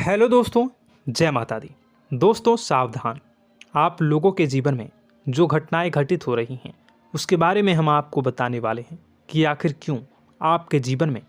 Hello दोस्तों, जय माता दी। दोस्तों सावधान, आप लोगों के जीवन में जो घटनाएं घटित हो रही हैं उसके बारे में हम आपको बताने वाले हैं कि आखिर क्यों आपके जीवन में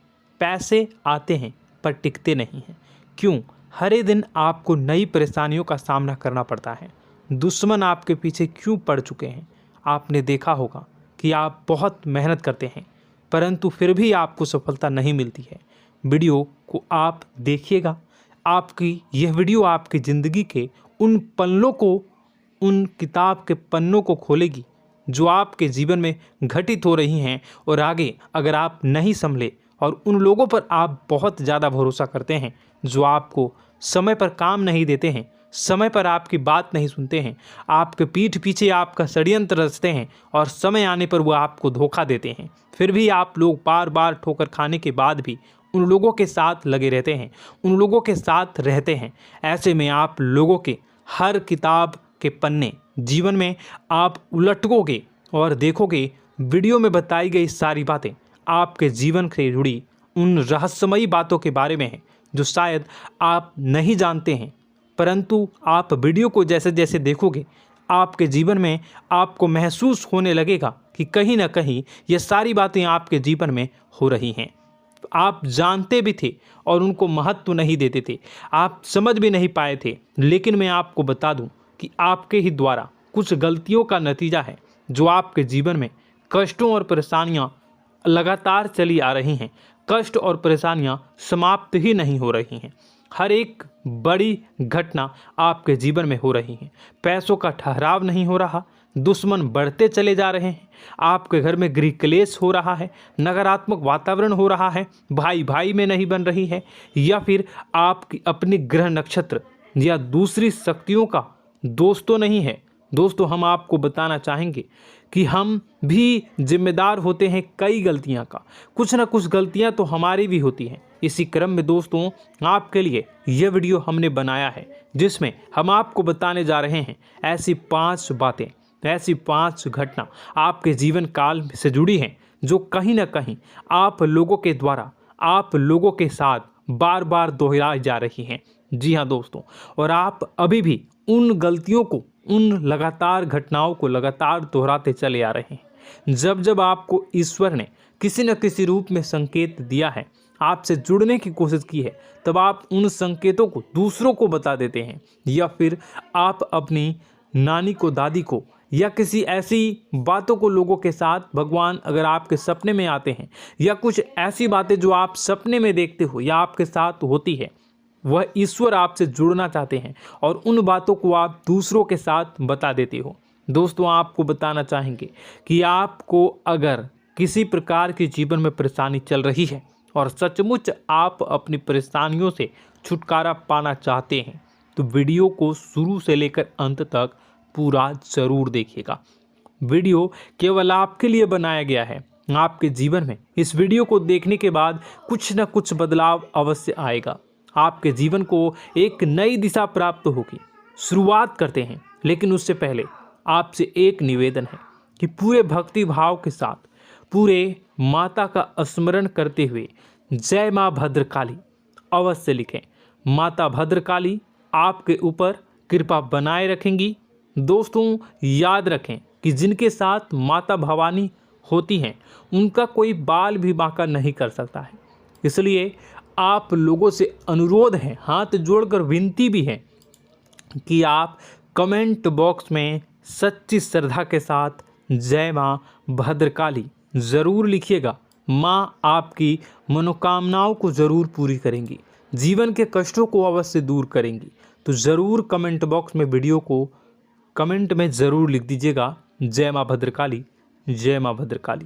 पैसे आते हैं पर टिकते नहीं हैं। क्यों हर एक दिन आपको नई परेशानियों का सामना करना पड़ता है। दुश्मन आपके पीछे क्यों पड़ चुके हैं। आपने देखा होगा कि आप बहुत मेहनत करते हैं परंतु फिर भी आपको सफलता नहीं मिलती है। वीडियो को आप देखिएगा, आपकी यह वीडियो आपकी ज़िंदगी के उन पन्नों को, उन किताब के पन्नों को खोलेगी जो आपके जीवन में घटित हो रही हैं। और आगे अगर आप नहीं संभले और उन लोगों पर आप बहुत ज़्यादा भरोसा करते हैं जो आपको समय पर काम नहीं देते हैं, समय पर आपकी बात नहीं सुनते हैं, आपके पीठ पीछे आपका षड्यंत्र रचते हैं और समय आने पर वो आपको धोखा देते हैं, फिर भी आप लोग बार बार ठोकर खाने के बाद भी उन लोगों के साथ लगे रहते हैं, उन लोगों के साथ रहते हैं। ऐसे में आप लोगों के हर किताब के पन्ने जीवन में आप उलटोगे और देखोगे वीडियो में बताई गई सारी बातें आपके जीवन से जुड़ी उन रहस्यमयी बातों के बारे में हैं जो शायद आप नहीं जानते हैं। परंतु आप वीडियो को जैसे जैसे देखोगे आपके जीवन में आपको महसूस होने लगेगा कि कहीं ना कहीं ये सारी बातें आपके जीवन में हो रही हैं। आप जानते भी थे और उनको महत्व नहीं देते थे, आप समझ भी नहीं पाए थे। लेकिन मैं आपको बता दूं कि आपके ही द्वारा कुछ गलतियों का नतीजा है जो आपके जीवन में कष्टों और परेशानियां लगातार चली आ रही हैं। कष्ट और परेशानियां समाप्त ही नहीं हो रही हैं। हर एक बड़ी घटना आपके जीवन में हो रही है। पैसों का ठहराव नहीं हो रहा, दुश्मन बढ़ते चले जा रहे हैं, आपके घर में गृह क्लेश हो रहा है, नकारात्मक वातावरण हो रहा है, भाई भाई में नहीं बन रही है, या फिर आपकी अपनी ग्रह नक्षत्र या दूसरी शक्तियों का दोस्तों नहीं है। दोस्तों हम आपको बताना चाहेंगे कि हम भी जिम्मेदार होते हैं कई गलतियां का, कुछ ना कुछ गलतियां तो हमारी भी होती हैं। इसी क्रम में दोस्तों आपके लिए यह वीडियो हमने बनाया है जिसमें हम आपको बताने जा रहे हैं ऐसी 5 बातें, ऐसी 5 घटना आपके जीवन काल से जुड़ी हैं जो कहीं ना कहीं आप लोगों के द्वारा आप लोगों के साथ बार बार दोहराई जा रही हैं। जी हाँ दोस्तों, और आप अभी भी उन गलतियों को, उन लगातार घटनाओं को लगातार दोहराते चले आ रहे हैं। जब जब आपको ईश्वर ने किसी न किसी रूप में संकेत दिया है, आपसे जुड़ने की कोशिश की है, तब आप उन संकेतों को दूसरों को बता देते हैं, या फिर आप अपनी नानी को, दादी को, या किसी ऐसी बातों को लोगों के साथ, भगवान अगर आपके सपने में आते हैं या कुछ ऐसी बातें जो आप सपने में देखते हो या आपके साथ होती है, वह ईश्वर आपसे जुड़ना चाहते हैं और उन बातों को आप दूसरों के साथ बता देते हो। दोस्तों आपको बताना चाहेंगे कि आपको अगर किसी प्रकार की जीवन में परेशानी चल रही है और सचमुच आप अपनी परेशानियों से छुटकारा पाना चाहते हैं तो वीडियो को शुरू से लेकर अंत तक पूरा ज़रूर देखिएगा। वीडियो केवल आपके लिए बनाया गया है। आपके जीवन में इस वीडियो को देखने के बाद कुछ न कुछ बदलाव अवश्य आएगा। आपके जीवन को एक नई दिशा प्राप्त होगी। शुरुआत करते हैं, लेकिन उससे पहले आपसे एक निवेदन है कि पूरे भक्ति भाव के साथ पूरे माता का स्मरण करते हुए जय माँ भद्रकाली अवश्य लिखें। माता भद्रकाली आपके ऊपर कृपा बनाए रखेंगी। दोस्तों याद रखें कि जिनके साथ माता भवानी होती हैं उनका कोई बाल भी बांका नहीं कर सकता है। इसलिए आप लोगों से अनुरोध है, हाथ जोड़कर विनती भी है कि आप कमेंट बॉक्स में सच्ची श्रद्धा के साथ जय माँ भद्रकाली ज़रूर लिखिएगा। माँ आपकी मनोकामनाओं को ज़रूर पूरी करेंगी, जीवन के कष्टों को अवश्य दूर करेंगी। तो ज़रूर कमेंट बॉक्स में वीडियो को कमेंट में ज़रूर लिख दीजिएगा जय माँ भद्रकाली, जय माँ भद्रकाली।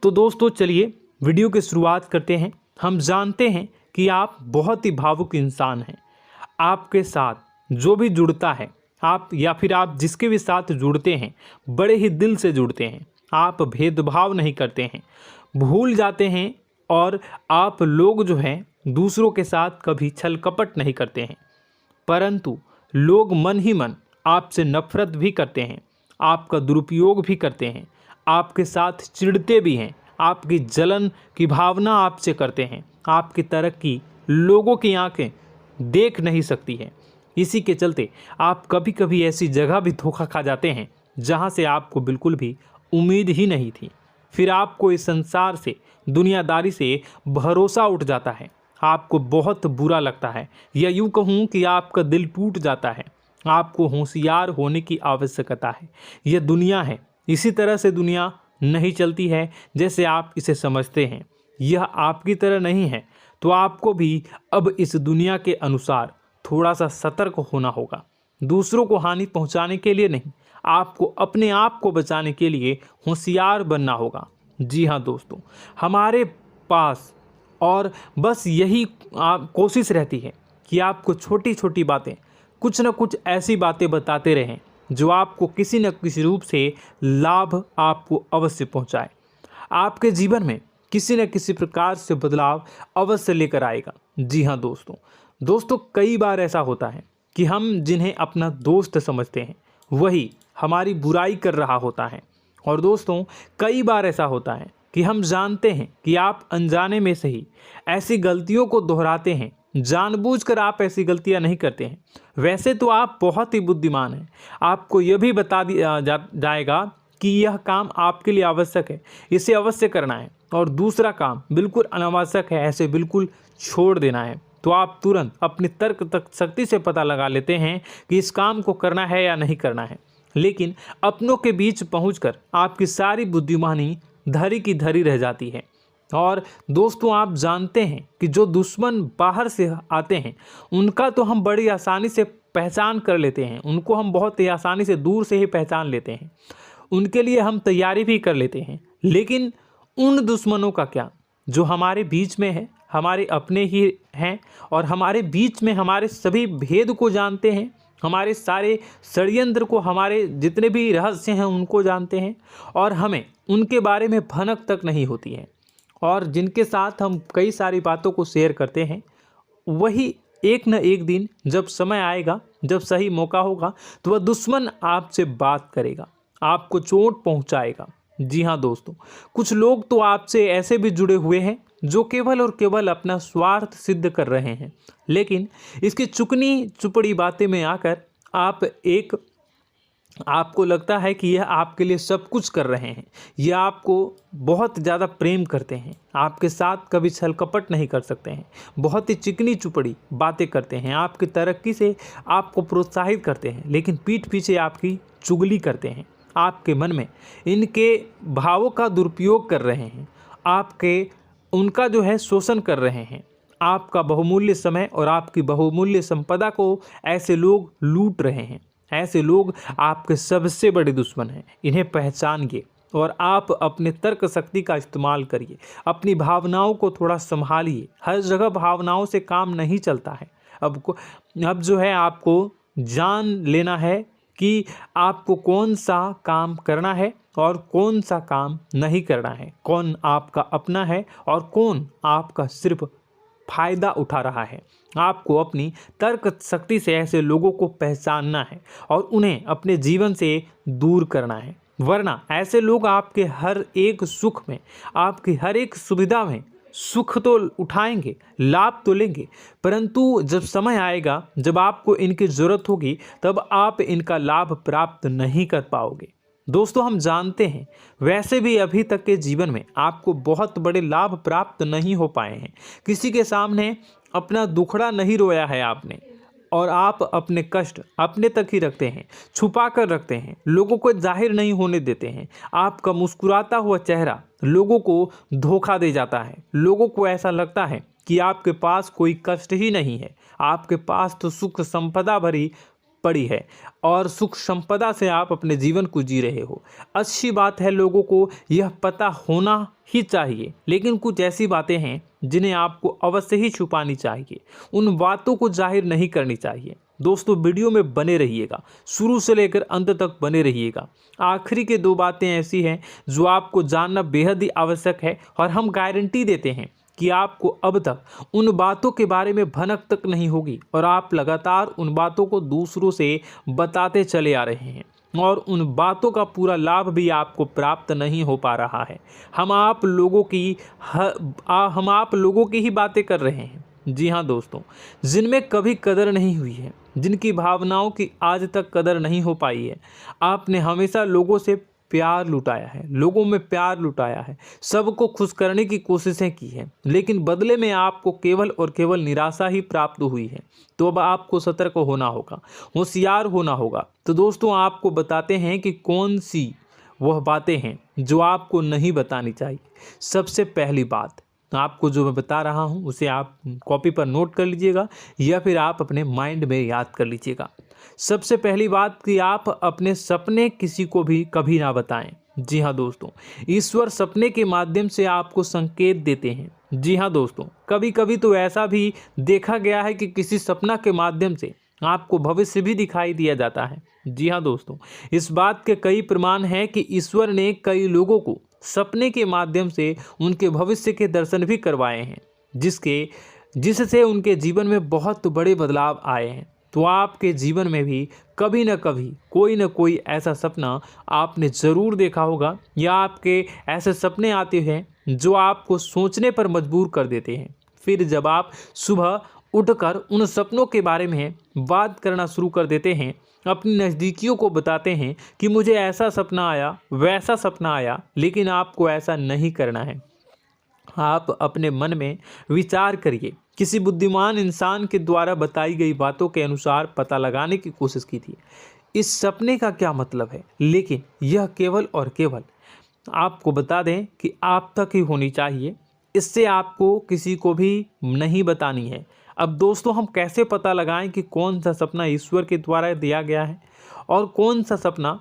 तो दोस्तों चलिए वीडियो की शुरुआत करते हैं। हम जानते हैं कि आप बहुत ही भावुक इंसान हैं। आपके साथ जो भी जुड़ता है, आप या फिर आप जिसके भी साथ जुड़ते हैं बड़े ही दिल से जुड़ते हैं। आप भेदभाव नहीं करते हैं, भूल जाते हैं, और आप लोग जो हैं दूसरों के साथ कभी छल कपट नहीं करते हैं। परंतु लोग मन ही मन आपसे नफरत भी करते हैं, आपका दुरुपयोग भी करते हैं, आपके साथ चिढ़ते भी हैं, आपकी जलन की भावना आपसे करते हैं। आपकी तरक्की लोगों की आंखें देख नहीं सकती है। इसी के चलते आप कभी कभी ऐसी जगह भी धोखा खा जाते हैं जहां से आपको बिल्कुल भी उम्मीद ही नहीं थी। फिर आपको इस संसार से, दुनियादारी से भरोसा उठ जाता है। आपको बहुत बुरा लगता है, या यूं कहूं कि आपका दिल टूट जाता है। आपको होशियार होने की आवश्यकता है। यह दुनिया है, इसी तरह से दुनिया नहीं चलती है जैसे आप इसे समझते हैं। यह आपकी तरह नहीं है, तो आपको भी अब इस दुनिया के अनुसार थोड़ा सा सतर्क होना होगा। दूसरों को हानि पहुंचाने के लिए नहीं, आपको अपने आप को बचाने के लिए होशियार बनना होगा। जी हाँ दोस्तों, हमारे पास और बस यही कोशिश रहती है कि आपको छोटी छोटी बातें, कुछ न कुछ ऐसी बातें बताते रहें जो आपको किसी न किसी रूप से लाभ आपको अवश्य पहुंचाए, आपके जीवन में किसी न किसी प्रकार से बदलाव अवश्य लेकर आएगा। जी हाँ दोस्तों, कई बार ऐसा होता है कि हम जिन्हें अपना दोस्त समझते हैं वही हमारी बुराई कर रहा होता है। और दोस्तों, कई बार ऐसा होता है कि हम जानते हैं कि आप अनजाने में से ही ऐसी गलतियों को दोहराते हैं। जानबूझकर आप ऐसी गलतियां नहीं करते हैं। वैसे तो आप बहुत ही बुद्धिमान हैं। आपको यह भी बता दिया जाएगा कि यह काम आपके लिए आवश्यक है, इसे अवश्य करना है, और दूसरा काम बिल्कुल अनावश्यक है, ऐसे बिल्कुल छोड़ देना है। तो आप तुरंत अपनी तर्क तक शक्ति से पता लगा लेते हैं कि इस काम को करना है या नहीं करना है। लेकिन अपनों के बीच पहुंचकर आपकी सारी बुद्धिमानी धरी की धरी रह जाती है। और दोस्तों, आप जानते हैं कि जो दुश्मन बाहर से आते हैं उनका तो हम बड़ी आसानी से पहचान कर लेते हैं, उनको हम बहुत ही आसानी से दूर से ही पहचान लेते हैं, उनके लिए हम तैयारी भी कर लेते हैं। लेकिन उन दुश्मनों का क्या जो हमारे बीच में है, हमारे अपने ही हैं, और हमारे बीच में हमारे सभी भेद को जानते हैं, हमारे सारे षड्यंत्र को, हमारे जितने भी रहस्य हैं उनको जानते हैं, और हमें उनके बारे में भनक तक नहीं होती है, और जिनके साथ हम कई सारी बातों को शेयर करते हैं, वही एक न एक दिन जब समय आएगा, जब सही मौका होगा, तो वह दुश्मन आपसे बात करेगा, आपको चोट पहुंचाएगा। जी हाँ दोस्तों, कुछ लोग तो आपसे ऐसे भी जुड़े हुए हैं जो केवल और केवल अपना स्वार्थ सिद्ध कर रहे हैं। लेकिन इसकी चुकनी चुपड़ी बातें में आकर आपको लगता है कि यह आपके लिए सब कुछ कर रहे हैं, यह आपको बहुत ज़्यादा प्रेम करते हैं, आपके साथ कभी छल कपट नहीं कर सकते हैं, बहुत ही चिकनी चुपड़ी बातें करते हैं, आपकी तरक्की से आपको प्रोत्साहित करते हैं, लेकिन पीठ पीछे आपकी चुगली करते हैं, आपके मन में इनके भावों का दुरुपयोग कर रहे हैं, उनका जो है शोषण कर रहे हैं। आपका बहुमूल्य समय और आपकी बहुमूल्य संपदा को ऐसे लोग लूट रहे हैं। ऐसे लोग आपके सबसे बड़े दुश्मन हैं। इन्हें पहचानिए और आप अपने तर्क शक्ति का इस्तेमाल करिए। अपनी भावनाओं को थोड़ा संभालिए। हर जगह भावनाओं से काम नहीं चलता है। अब जो है आपको जान लेना है कि आपको कौन सा काम करना है और कौन सा काम नहीं करना है, कौन आपका अपना है और कौन आपका सिर्फ फायदा उठा रहा है। आपको अपनी तर्क शक्ति से ऐसे लोगों को पहचानना है और उन्हें अपने जीवन से दूर करना है, वरना ऐसे लोग आपके हर एक सुख में, आपकी हर एक सुविधा में सुख तो उठाएंगे, लाभ तो लेंगे, परंतु जब समय आएगा, जब आपको इनकी ज़रूरत होगी, तब आप इनका लाभ प्राप्त नहीं कर पाओगे। दोस्तों, हम जानते हैं वैसे भी अभी तक के जीवन में आपको बहुत बड़े लाभ प्राप्त नहीं हो पाए हैं। किसी के सामने अपना दुखड़ा नहीं रोया है आपने, और आप अपने कष्ट अपने तक ही रखते हैं, छुपा कर रखते हैं, लोगों को जाहिर नहीं होने देते हैं। आपका मुस्कुराता हुआ चेहरा लोगों को धोखा दे जाता है। लोगों को ऐसा लगता है कि आपके पास कोई कष्ट ही नहीं है, आपके पास तो सुख संपदा भरी पड़ी है और सुख संपदा से आप अपने जीवन को जी रहे हो। अच्छी बात है, लोगों को यह पता होना ही चाहिए, लेकिन कुछ ऐसी बातें हैं जिन्हें आपको अवश्य ही छुपानी चाहिए। उन बातों को जाहिर नहीं करनी चाहिए। दोस्तों, वीडियो में बने रहिएगा, शुरू से लेकर अंत तक बने रहिएगा। आखिरी के 2 बातें ऐसी हैं जो आपको जानना बेहद ही आवश्यक है, और हम गारंटी देते हैं कि आपको अब तक उन बातों के बारे में भनक तक नहीं होगी, और आप लगातार उन बातों को दूसरों से बताते चले आ रहे हैं, और उन बातों का पूरा लाभ भी आपको प्राप्त नहीं हो पा रहा है। हम आप लोगों की ही बातें कर रहे हैं, जी हाँ दोस्तों, जिनमें कभी कदर नहीं हुई है, जिनकी भावनाओं की आज तक कदर नहीं हो पाई है। आपने हमेशा लोगों से प्यार लुटाया है, लोगों में प्यार लुटाया है, सबको खुश करने की कोशिशें की है, लेकिन बदले में आपको केवल और केवल निराशा ही प्राप्त हुई है। तो अब आपको सतर्क होना होगा, होशियार होना होगा। तो दोस्तों आपको बताते हैं कि कौन सी वह बातें हैं जो आपको नहीं बतानी चाहिए। सबसे पहली बात आपको जो मैं बता रहा हूं उसे आप कॉपी पर नोट कर लीजिएगा या फिर आप अपने माइंड में याद कर लीजिएगा। सबसे पहली बात कि आप अपने सपने किसी को भी कभी ना बताएं। जी हाँ दोस्तों, ईश्वर सपने के माध्यम से आपको संकेत देते हैं। जी हाँ दोस्तों, कभी कभी तो ऐसा भी देखा गया है कि किसी सपना के माध्यम से आपको भविष्य भी दिखाई दिया जाता है। जी हाँ दोस्तों, इस बात के कई प्रमाण हैं कि ईश्वर ने कई लोगों को सपने के माध्यम से उनके भविष्य के दर्शन भी करवाए हैं, जिससे उनके जीवन में बहुत बड़े बदलाव आए हैं। तो आपके जीवन में भी कभी न कभी कोई न कोई ऐसा सपना आपने ज़रूर देखा होगा, या आपके ऐसे सपने आते हैं जो आपको सोचने पर मजबूर कर देते हैं। फिर जब आप सुबह उठकर उन सपनों के बारे में बात करना शुरू कर देते हैं, अपनी नज़दीकियों को बताते हैं कि मुझे ऐसा सपना आया, वैसा सपना आया, लेकिन आपको ऐसा नहीं करना है। आप अपने मन में विचार करिए। किसी बुद्धिमान इंसान के द्वारा बताई गई बातों के अनुसार पता लगाने की कोशिश की थी इस सपने का क्या मतलब है, लेकिन यह केवल और केवल आपको बता दें कि आप तक ही होनी चाहिए। इससे आपको किसी को भी नहीं बतानी है। अब दोस्तों हम कैसे पता लगाएं कि कौन सा सपना ईश्वर के द्वारा दिया गया है और कौन सा सपना?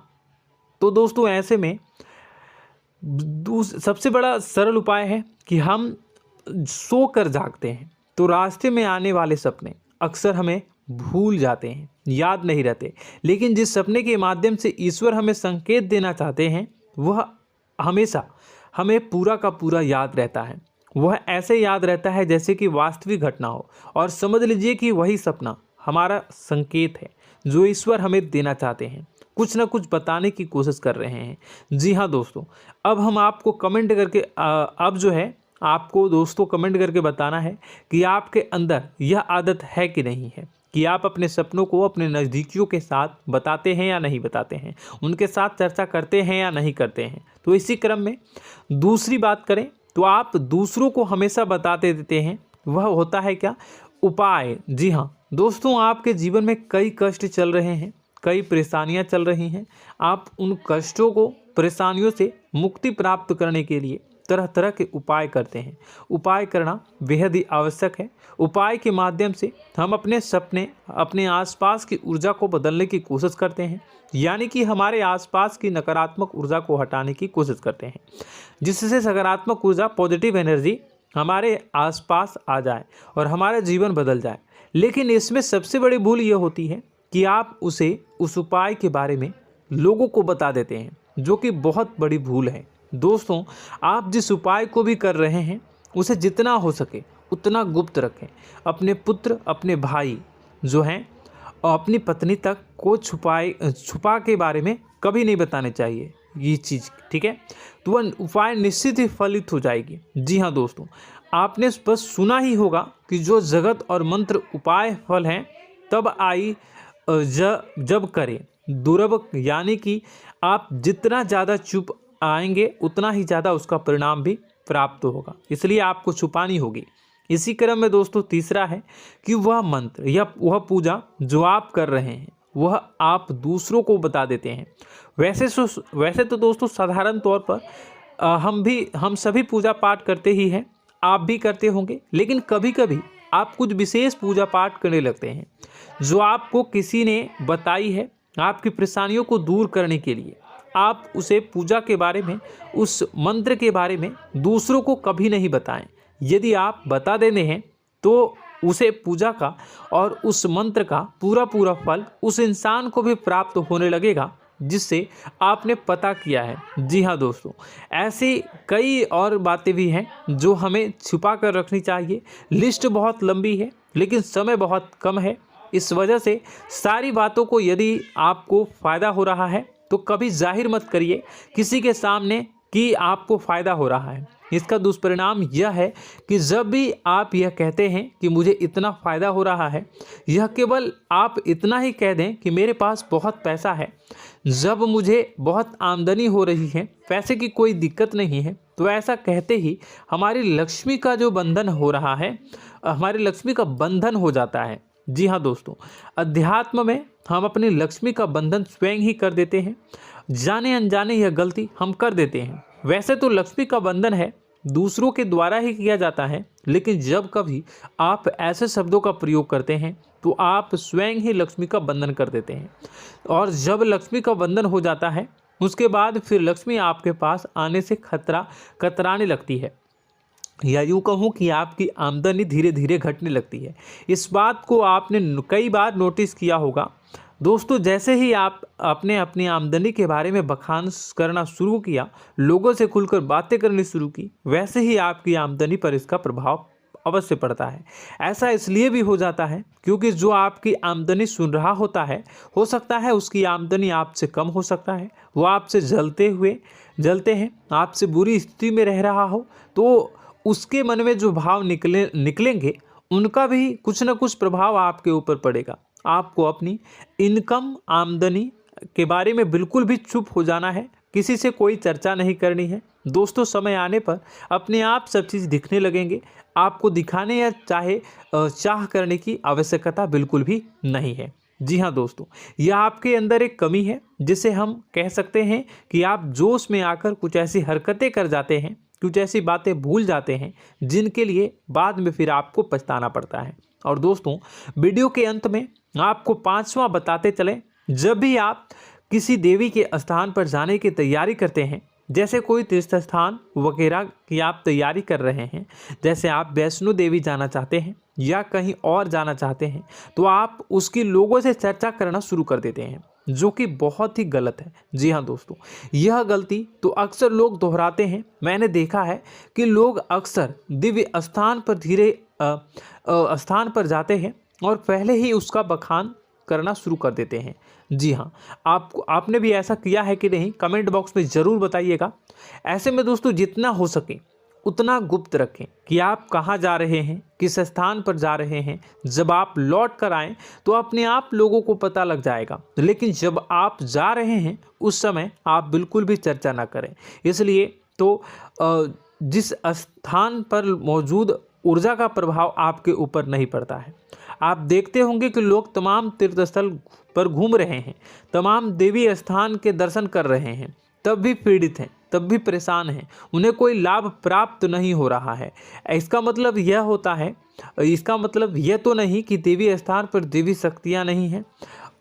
तो दोस्तों ऐसे में सबसे बड़ा सरल उपाय है कि हम सोकर जागते हैं तो रास्ते में आने वाले सपने अक्सर हमें भूल जाते हैं, याद नहीं रहते। लेकिन जिस सपने के माध्यम से ईश्वर हमें संकेत देना चाहते हैं वह हमेशा हमें पूरा का पूरा याद रहता है। वह ऐसे याद रहता है जैसे कि वास्तविक घटना हो, और समझ लीजिए कि वही सपना हमारा संकेत है जो ईश्वर हमें देना चाहते हैं, कुछ ना कुछ बताने की कोशिश कर रहे हैं। जी हाँ दोस्तों, अब हम आपको कमेंट करके अब जो है आपको दोस्तों कमेंट करके बताना है कि आपके अंदर यह आदत है कि नहीं है कि आप अपने सपनों को अपने नज़दीकियों के साथ बताते हैं या नहीं बताते हैं, उनके साथ चर्चा करते हैं या नहीं करते हैं। तो इसी क्रम में दूसरी बात करें तो आप दूसरों को हमेशा बताते देते हैं, वह होता है क्या? उपाय। जी हाँ दोस्तों, आपके जीवन में कई कष्ट चल रहे हैं, कई परेशानियां चल रही हैं। आप उन कष्टों को, परेशानियों से मुक्ति प्राप्त करने के लिए तरह तरह के उपाय करते हैं। उपाय करना बेहद ही आवश्यक है। उपाय के माध्यम से हम अपने सपने, अपने आसपास की ऊर्जा को बदलने की कोशिश करते हैं, यानी कि हमारे आसपास की नकारात्मक ऊर्जा को हटाने की कोशिश करते हैं, जिससे सकारात्मक ऊर्जा, पॉजिटिव एनर्जी हमारे आसपास आ जाए और हमारा जीवन बदल जाए। लेकिन इसमें सबसे बड़ी भूल यह होती है कि आप उस उपाय के बारे में लोगों को बता देते हैं, जो कि बहुत बड़ी भूल है। दोस्तों आप जिस उपाय को भी कर रहे हैं उसे जितना हो सके उतना गुप्त रखें। अपने पुत्र, अपने भाई जो हैं और अपनी पत्नी तक को छुपा के बारे में कभी नहीं बताने चाहिए ये चीज़, ठीक है? तो वह उपाय निश्चित ही फलित हो जाएगी। जी हाँ दोस्तों, आपने बस सुना ही होगा कि जो जगत और मंत्र उपाय फल हैं तब आई जब करें दुर्लभ, यानी कि आप जितना ज़्यादा चुप आएंगे उतना ही ज़्यादा उसका परिणाम भी प्राप्त होगा, इसलिए आपको छुपानी होगी। इसी क्रम में दोस्तों तीसरा है कि वह मंत्र या वह पूजा जो आप कर रहे हैं वह आप दूसरों को बता देते हैं। वैसे तो दोस्तों साधारण तौर पर हम सभी पूजा पाठ करते ही हैं, आप भी करते होंगे, लेकिन कभी कभी आप कुछ विशेष पूजा पाठ करने लगते हैं जो आपको किसी ने बताई है आपकी परेशानियों को दूर करने के लिए। आप उसे पूजा के बारे में, उस मंत्र के बारे में दूसरों को कभी नहीं बताएं। यदि आप बता देते हैं तो उसे पूजा का और उस मंत्र का पूरा फल उस इंसान को भी प्राप्त होने लगेगा जिससे आपने पता किया है। जी हाँ दोस्तों, ऐसी कई और बातें भी हैं जो हमें छुपा कर रखनी चाहिए। लिस्ट बहुत लंबी है लेकिन समय बहुत कम है, इस वजह से सारी बातों को यदि आपको फ़ायदा हो रहा है तो कभी जाहिर मत करिए किसी के सामने कि आपको फ़ायदा हो रहा है। इसका दुष्परिणाम यह है कि जब भी आप यह कहते हैं कि मुझे इतना फ़ायदा हो रहा है, यह केवल आप इतना ही कह दें कि मेरे पास बहुत पैसा है, जब मुझे बहुत आमदनी हो रही है, पैसे की कोई दिक्कत नहीं है, तो ऐसा कहते ही हमारी लक्ष्मी का जो बंधन हो रहा है, हमारी लक्ष्मी का बंधन हो जाता है। जी हाँ दोस्तों, अध्यात्म में हम अपनी लक्ष्मी का बंधन स्वयं ही कर देते हैं। जाने अनजाने यह गलती हम कर देते हैं। वैसे तो लक्ष्मी का बंधन है दूसरों के द्वारा ही किया जाता है, लेकिन जब कभी आप ऐसे शब्दों का प्रयोग करते हैं तो आप स्वयं ही लक्ष्मी का बंधन कर देते हैं। और जब लक्ष्मी का बंधन हो जाता है उसके बाद फिर लक्ष्मी आपके पास आने से कतराने लगती है, या यूँ कहूँ कि आपकी आमदनी धीरे धीरे घटने लगती है। इस बात को आपने कई बार नोटिस किया होगा दोस्तों। जैसे ही आप अपने अपनी आमदनी के बारे में बखान करना शुरू किया, लोगों से खुलकर बातें करनी शुरू की, वैसे ही आपकी आमदनी पर इसका प्रभाव अवश्य पड़ता है। ऐसा इसलिए भी हो जाता है क्योंकि जो आपकी आमदनी सुन रहा होता है, हो सकता है उसकी आमदनी आपसे कम हो सकता है, वो आपसे जलते हैं, आपसे बुरी स्थिति में रह रहा हो, तो उसके मन में जो भाव निकलेंगे उनका भी कुछ न कुछ प्रभाव आपके ऊपर पड़ेगा। आपको अपनी इनकम आमदनी के बारे में बिल्कुल भी चुप हो जाना है, किसी से कोई चर्चा नहीं करनी है दोस्तों। समय आने पर अपने आप सब चीज़ दिखने लगेंगे। आपको दिखाने या चाह करने की आवश्यकता बिल्कुल भी नहीं है। जी हाँ दोस्तों, यह आपके अंदर एक कमी है जिसे हम कह सकते हैं कि आप जोश में आकर कुछ ऐसी हरकतें कर जाते हैं, कुछ ऐसी बातें भूल जाते हैं जिनके लिए बाद में फिर आपको पछताना पड़ता है। और दोस्तों, वीडियो के अंत में आपको 5वां बताते चलें, जब भी आप किसी देवी के स्थान पर जाने की तैयारी करते हैं, जैसे कोई तीर्थ स्थान वगैरह की आप तैयारी कर रहे हैं, जैसे आप वैष्णो देवी जाना चाहते हैं या कहीं और जाना चाहते हैं, तो आप उसकी लोगों से चर्चा करना शुरू कर देते हैं, जो कि बहुत ही गलत है। जी हाँ दोस्तों, यह गलती तो अक्सर लोग दोहराते हैं। मैंने देखा है कि लोग अक्सर दिव्य स्थान पर जाते हैं और पहले ही उसका बखान करना शुरू कर देते हैं। जी हाँ, आपने भी ऐसा किया है कि नहीं, कमेंट बॉक्स में ज़रूर बताइएगा। ऐसे में दोस्तों, जितना हो सके उतना गुप्त रखें कि आप कहाँ जा रहे हैं, किस स्थान पर जा रहे हैं। जब आप लौट कर आएँ तो अपने आप लोगों को पता लग जाएगा, लेकिन जब आप जा रहे हैं उस समय आप बिल्कुल भी चर्चा ना करें। इसलिए तो जिस स्थान पर मौजूद ऊर्जा का प्रभाव आपके ऊपर नहीं पड़ता है। आप देखते होंगे कि लोग तमाम तीर्थ स्थल पर घूम रहे हैं, तमाम देवी स्थान के दर्शन कर रहे हैं, तब भी पीड़ित हैं, तब भी परेशान हैं, उन्हें कोई लाभ प्राप्त नहीं हो रहा है। इसका मतलब यह तो नहीं कि देवी स्थान पर देवी शक्तियाँ नहीं हैं,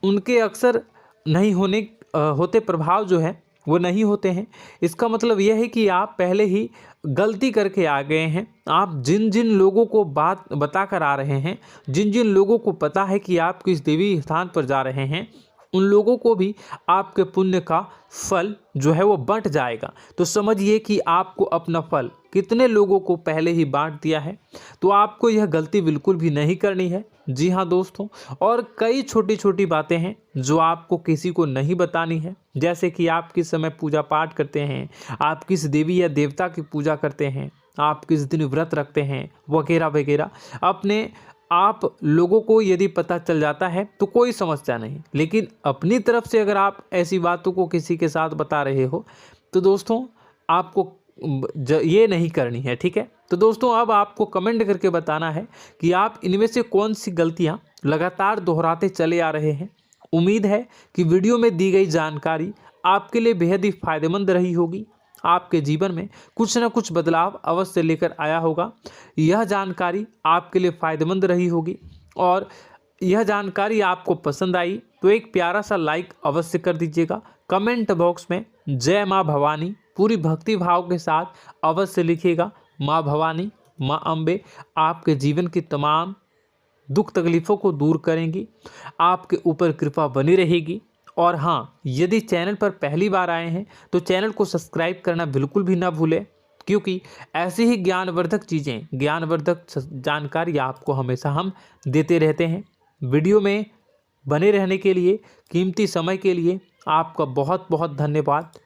उनके अक्सर नहीं होते प्रभाव जो है वो नहीं होते हैं। इसका मतलब यह है कि आप पहले ही गलती करके आ गए हैं। आप जिन जिन लोगों को बात बता कर आ रहे हैं, जिन जिन लोगों को पता है कि आप किस देवी स्थान पर जा रहे हैं, उन लोगों को भी आपके पुण्य का फल जो है वो बंट जाएगा। तो समझिए कि आपको अपना फल कितने लोगों को पहले ही बांट दिया है। तो आपको यह गलती बिल्कुल भी नहीं करनी है। जी हाँ दोस्तों, और कई छोटी छोटी बातें हैं जो आपको किसी को नहीं बतानी है, जैसे कि आप किस समय पूजा पाठ करते हैं, आप किस देवी या देवता की पूजा करते हैं, आप किस दिन व्रत रखते हैं, वगैरह वगैरह। अपने आप लोगों को यदि पता चल जाता है तो कोई समस्या नहीं, लेकिन अपनी तरफ से अगर आप ऐसी बातों को किसी के साथ बता रहे हो तो दोस्तों आपको ये नहीं करनी है, ठीक है। तो दोस्तों, अब आपको कमेंट करके बताना है कि आप इनमें से कौन सी गलतियां लगातार दोहराते चले आ रहे हैं। उम्मीद है कि वीडियो में दी गई जानकारी आपके लिए बेहद ही फायदेमंद रही होगी, आपके जीवन में कुछ न कुछ बदलाव अवश्य लेकर आया होगा। यह जानकारी आपके लिए फ़ायदेमंद रही होगी और यह जानकारी आपको पसंद आई तो एक प्यारा सा लाइक अवश्य कर दीजिएगा। कमेंट बॉक्स में जय माँ भवानी पूरी भक्ति भाव के साथ अवश्य लिखिएगा। माँ भवानी, माँ अम्बे आपके जीवन की तमाम दुख तकलीफ़ों को दूर करेंगी, आपके ऊपर कृपा बनी रहेगी। और हाँ, यदि चैनल पर पहली बार आए हैं तो चैनल को सब्सक्राइब करना बिल्कुल भी ना भूलें, क्योंकि ऐसी ही ज्ञानवर्धक चीज़ें, ज्ञानवर्धक जानकारी आपको हमेशा हम देते रहते हैं। वीडियो में बने रहने के लिए, कीमती समय के लिए आपका बहुत बहुत धन्यवाद।